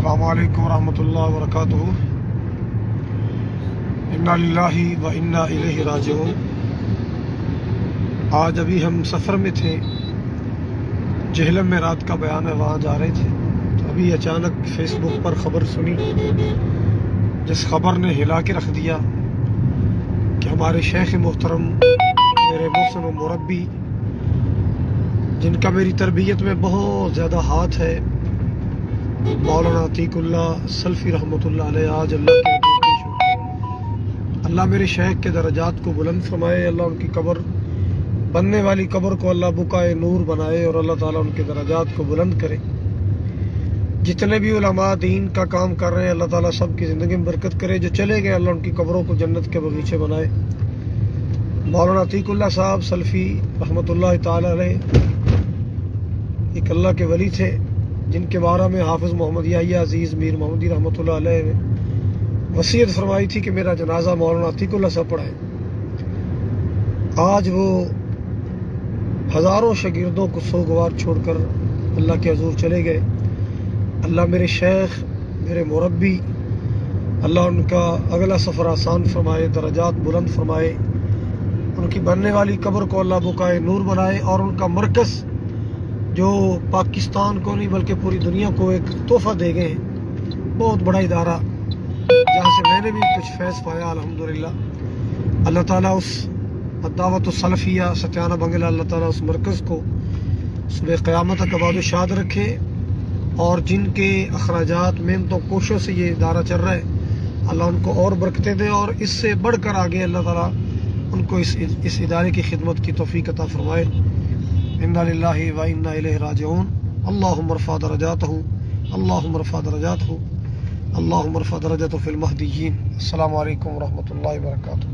السلام علیکم ورحمۃ اللہ وبرکاتہ۔ انا للہ و انا الیہ راجعون۔ آج ابھی ہم سفر میں تھے، جہلم میں رات کا بیان ہے، وہاں جا رہے تھے تو ابھی اچانک فیس بک پر خبر سنی، جس خبر نے ہلا کے رکھ دیا کہ ہمارے شیخ محترم، میرے محسن و مربی، جن کا میری تربیت میں بہت زیادہ ہاتھ ہے، مولانا عتیق اللہ سلفی رحمۃ اللہ علیہ، آج اللہ کے حضور پیش ہو۔ اللہ میرے شیخ کے درجات کو بلند فرمائے، اللہ ان کی قبر، بننے والی قبر کو اللہ بقائے نور بنائے، اور اللہ تعالیٰ ان کے درجات کو بلند کرے۔ جتنے بھی علماء دین کا کام کر رہے ہیں، اللہ تعالیٰ سب کی زندگی میں برکت کرے۔ جو چلے گئے، اللہ ان کی قبروں کو جنت کے باغیچے بنائے۔ مولانا عتیق اللہ صاحب سلفی رحمۃ اللہ تعالیٰ علیہ ایک اللہ کے ولی تھے، جن کے بارے میں حافظ محمد یحییٰ عزیز میر محمدی رحمۃ اللہ علیہ نے وصیت فرمائی تھی کہ میرا جنازہ مولانا عتیق اللہ صاحب پڑھائے۔ آج وہ ہزاروں شاگردوں کو سوگوار چھوڑ کر اللہ کے حضور چلے گئے۔ اللہ میرے شیخ، میرے مربی، اللہ ان کا اگلا سفر آسان فرمائے، درجات بلند فرمائے، ان کی بننے والی قبر کو اللہ بقائے نور بنائے، اور ان کا مرکز جو پاکستان کو نہیں بلکہ پوری دنیا کو ایک تحفہ دے گئے ہیں، بہت بڑا ادارہ جہاں سے میں نے بھی کچھ فیض پایا الحمدللہ۔ اللہ تعالیٰ اس دعوت السلفیہ ستیانہ بنگلہ، اللہ تعالیٰ اس مرکز کو صبح قیامت تک آباد و شاد رکھے، اور جن کے اخراجات محنتوں کوششوں سے یہ ادارہ چل رہا ہے، اللہ ان کو اور برکتیں دے، اور اس سے بڑھ کر آگے اللہ تعالیٰ ان کو اس ادارے کی خدمت کی توفیق عطا فرمائے۔ انا للہ و انا الیہ راجعون۔ اللہم ارفع درجاتہ، اللہم ارفع درجاتہ، اللہم ارفع درجاتہ فی المہدیین۔ السلام علیکم ورحمۃ اللہ وبرکاتہ۔